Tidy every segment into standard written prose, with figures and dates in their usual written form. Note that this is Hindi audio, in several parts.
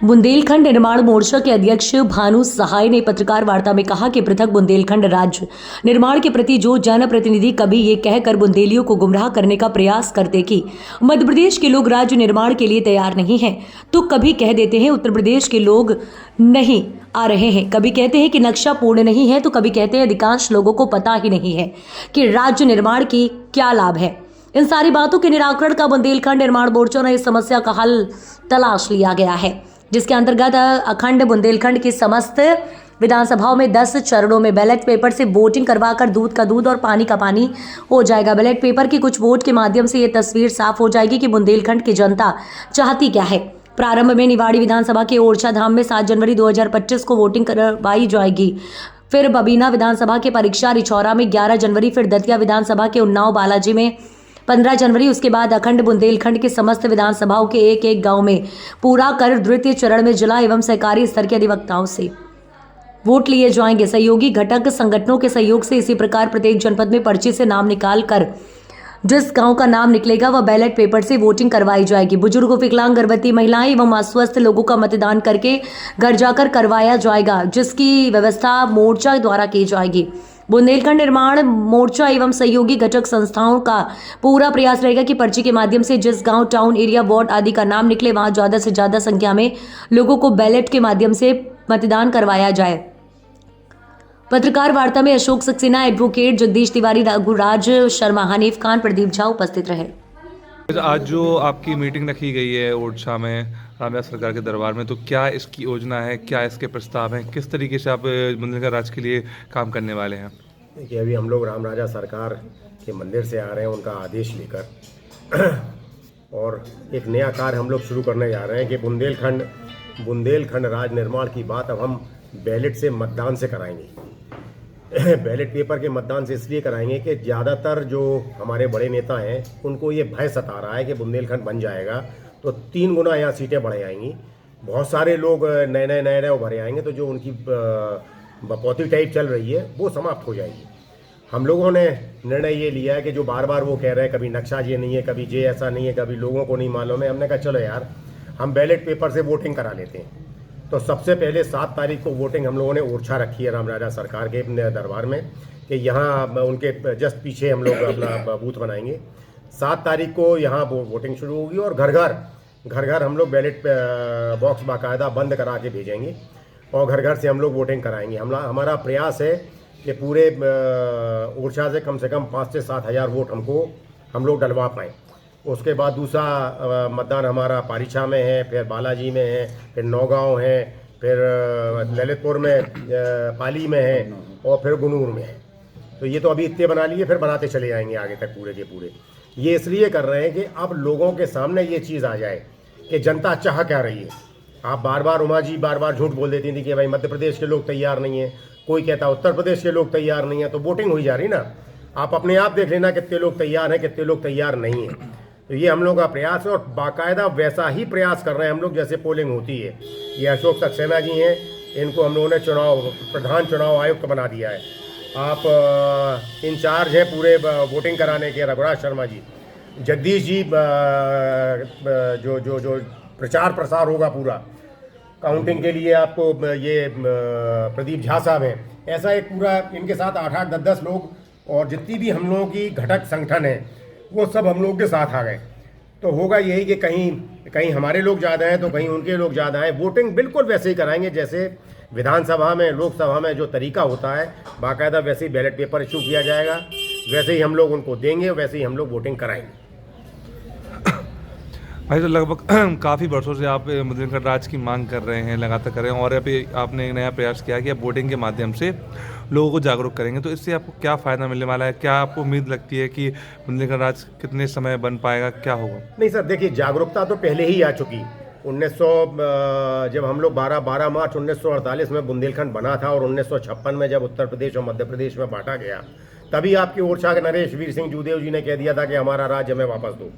बुंदेलखंड निर्माण मोर्चा के अध्यक्ष भानु सहाय ने पत्रकार वार्ता में कहा कि पृथक बुंदेलखंड राज्य निर्माण के प्रति जो जनप्रतिनिधि कभी ये कहकर बुंदेलियों को गुमराह करने का प्रयास करते कि मध्य प्रदेश के लोग राज्य निर्माण के लिए तैयार नहीं हैं, तो कभी कह देते हैं उत्तर प्रदेश के लोग नहीं आ रहे हैं, कभी कहते हैं कि नक्शा पूर्ण नहीं है, तो कभी कहते हैं अधिकांश लोगों को पता ही नहीं है कि राज्य निर्माण की क्या लाभ है। इन सारी बातों के निराकरण का बुंदेलखंड निर्माण मोर्चा ने इस समस्या का हल तलाश लिया गया है, जिसके अंतर्गत अखंड बुंदेलखंड की समस्त विधानसभाओं में 10 चरणों में बैलेट पेपर से वोटिंग करवाकर दूध का दूध और पानी का पानी हो जाएगा। बैलेट पेपर की कुछ वोट के माध्यम से ये तस्वीर साफ हो जाएगी कि बुंदेलखंड की जनता चाहती क्या है। प्रारंभ में निवाड़ी विधानसभा के ओरछा धाम में 7 जनवरी 2025 को वोटिंग करवाई जाएगी। फिर बबीना विधानसभा के परीक्षा रिछौरा में 11 जनवरी, फिर दतिया विधानसभा के उन्नाव बालाजी में 15 जनवरी। उसके बाद अखंड बुंदेलखंड के समस्त विधानसभाओं के एक एक गांव में पूरा कर द्वितीय चरण में जिला एवं सहकारी स्तर के अधिवक्ताओं से वोट लिए जाएंगे। सहयोगी घटक संगठनों के सहयोग से इसी प्रकार प्रत्येक जनपद में पर्ची से नाम निकाल कर जिस गांव का नाम निकलेगा वह बैलेट पेपर से वोटिंग करवाई जाएगी। बुजुर्गों, विकलांग, गर्भवती महिलाएं एवं अस्वस्थ लोगों का मतदान करके घर जाकर करवाया जाएगा, जिसकी व्यवस्था मोर्चा द्वारा की जाएगी। बुंदेलखंड निर्माण मोर्चा एवं सहयोगी घटक संस्थाओं का पूरा प्रयास रहेगा कि पर्ची के माध्यम से जिस गांव, टाउन, एरिया, वार्ड आदि का नाम निकले वहां ज्यादा से ज्यादा संख्या में लोगों को बैलेट के माध्यम से मतदान करवाया जाए। पत्रकार वार्ता में अशोक सक्सेना, एडवोकेट जगदीश तिवारी, रघुराज शर्मा, हनीफ खान, प्रदीप झा उपस्थित रहे। आज जो आपकी मीटिंग रखी गई है ओरछा में रामराज सरकार के दरबार में, तो क्या इसकी योजना है, क्या इसके प्रस्ताव हैं, किस तरीके से आप बुंदेलखंड राज्य के लिए काम करने वाले हैं? देखिए, अभी हम लोग रामराजा सरकार के मंदिर से आ रहे हैं उनका आदेश लेकर और एक नया कार्य हम लोग शुरू करने जा रहे हैं कि बुंदेलखंड राज्य निर्माण की बात अब हम बैलेट से मतदान से कराएंगे। बैलेट पेपर के मतदान से इसलिए कराएंगे कि ज़्यादातर जो हमारे बड़े नेता हैं उनको ये भय सता रहा है कि बुंदेलखंड बन जाएगा तो 3 गुना यहाँ सीटें बढ़ जाएंगी। बहुत सारे लोग नए उभरे आएंगे, तो जो उनकी बपौती टाइप चल रही है वो समाप्त हो जाएगी। हम लोगों ने निर्णय ये लिया है कि जो बार बार वो कह रहे हैं कभी नक्शा ये नहीं है, कभी ये ऐसा नहीं है, कभी लोगों को नहीं मालूम है, हमने कहा चलो यार हम बैलेट पेपर से वोटिंग करा लेते हैं। तो सबसे पहले 7 तारीख को वोटिंग हम लोगों ने ओरछा रखी है रामराजा सरकार के दरबार में कि यहाँ उनके जस्ट पीछे हम लोग अपना बूथ बनाएंगे। 7 तारीख को यहाँ वोटिंग शुरू होगी और घर घर हम लोग बैलेट बॉक्स बाकायदा बंद करा के भेजेंगे और घर घर से हम लोग वोटिंग कराएंगे। हमारा प्रयास है कि पूरे ओरछा से कम 5 से 7 हज़ार वोट हम लोग डलवा पाएँ। उसके बाद दूसरा मतदान हमारा पारीछा में है, फिर बालाजी में है, फिर नौगांव है, फिर ललितपुर में, पाली में है और फिर गुनूर में है। तो ये तो अभी इतने बना लिए, फिर बनाते चले जाएंगे आगे तक पूरे के पूरे। ये इसलिए कर रहे हैं कि अब लोगों के सामने ये चीज़ आ जाए कि जनता चाह क्या रही है। आप बार उमा जी बार झूठ बोल देती थी कि भाई मध्य प्रदेश के लोग तैयार नहीं हैं, कोई कहता उत्तर प्रदेश के लोग तैयार नहीं हैं, तो वोटिंग हुई जा रही ना। आप अपने आप देख लेना कितने लोग तैयार हैं, कितने लोग तैयार नहीं हैं। तो ये हम लोग का प्रयास है और बाकायदा वैसा ही प्रयास कर रहे हैं हम लोग जैसे पोलिंग होती है। ये अशोक सक्सेना जी हैं, इनको हम लोगों ने प्रधान चुनाव आयुक्त बना दिया है। आप इंचार्ज हैं पूरे वोटिंग कराने के रघुराज शर्मा जी। जगदीश जी जो प्रचार प्रसार होगा पूरा काउंटिंग के लिए, आपको ये प्रदीप झा साहब हैं। ऐसा एक पूरा इनके साथ 8-8, 10-10 लोग और जितनी भी हम लोगों की घटक संगठन है वो सब हम लोग के साथ आ गए। तो होगा यही कि कहीं हमारे लोग ज़्यादा हैं तो कहीं उनके लोग ज़्यादा हैं। वोटिंग बिल्कुल वैसे ही कराएंगे जैसे विधानसभा में, लोकसभा में जो तरीका होता है, बाकायदा वैसे ही बैलेट पेपर इशू किया जाएगा, वैसे ही हम लोग उनको देंगे, वैसे ही हम लोग वोटिंग कराएंगे। भाई, तो लगभग काफ़ी वर्षों से आप बुंदेलखंड राज्य की मांग कर रहे हैं, लगातार कर रहे हैं, और अभी आपने एक नया प्रयास किया कि आप वोटिंग के माध्यम से लोगों को जागरूक करेंगे। तो इससे आपको क्या फ़ायदा मिलने वाला है? क्या आपको उम्मीद लगती है कि बुंदेलखंड राज्य कितने समय बन पाएगा, क्या होगा? नहीं सर, देखिए जागरूकता तो पहले ही आ चुकी। 1900 जब हम लोग 12 मार्च 1948 में बुंदेलखंड बना था और 1956 में जब उत्तर प्रदेश और मध्य प्रदेश में बांटा गया, तभी आपके ओरछा के नरेश वीर सिंह जूदेव जी ने कह दिया था कि हमारा राज्य हमें वापस दो।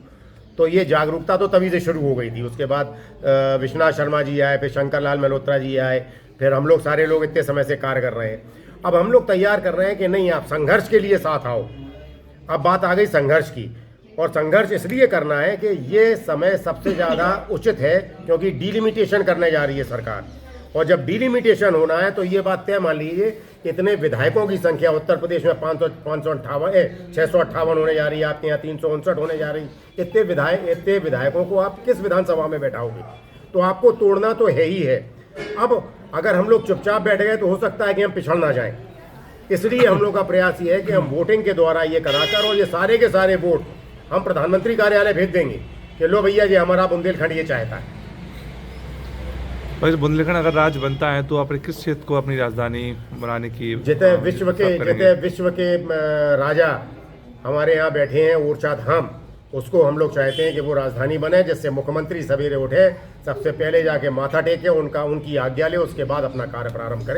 तो ये जागरूकता तो तभी से शुरू हो गई थी। उसके बाद विश्वनाथ शर्मा जी आए, फिर शंकर लाल मल्होत्रा जी आए, फिर हम लोग सारे लोग इतने समय से कार्य कर रहे हैं। अब हम लोग तैयार कर रहे हैं कि नहीं, आप संघर्ष के लिए साथ आओ। अब बात आ गई संघर्ष की और संघर्ष इसलिए करना है कि ये समय सबसे ज़्यादा उचित है, क्योंकि डिलिमिटेशन करने जा रही है सरकार। और जब डिलिमिटेशन होना है तो ये बात तय मान लीजिए कि इतने विधायकों की संख्या उत्तर प्रदेश में 658 होने जा रही है, आपके यहाँ 359 होने जा रही है। इतने विधायकों को आप किस विधानसभा में बैठाओगे? तो आपको तोड़ना तो है ही है। अब अगर हम लोग चुपचाप बैठ गए तो हो सकता है कि हम पिछड़ ना जाएं। इसलिए हम लोग का प्रयास ये है कि हम वोटिंग के द्वारा ये कराकर, और ये सारे के सारे वोट हम प्रधानमंत्री कार्यालय भेज देंगे कि लो भैया जी हमारा बुंदेलखंड ये चाहता है। वैसे बुंदेलखंड अगर राज्य बनता है तो अपने किस क्षेत्र को अपनी राजधानी बनाने की जितने विश्व के राजा हमारे यहाँ बैठे हैं ओरछा धाम, उसको हम लोग चाहते हैं कि वो राजधानी बने, जिससे मुख्यमंत्री सवेरे उठे, सबसे पहले जाके माथा टेके, उनकी आज्ञा ले, उसके बाद अपना कार्य प्रारंभ करे।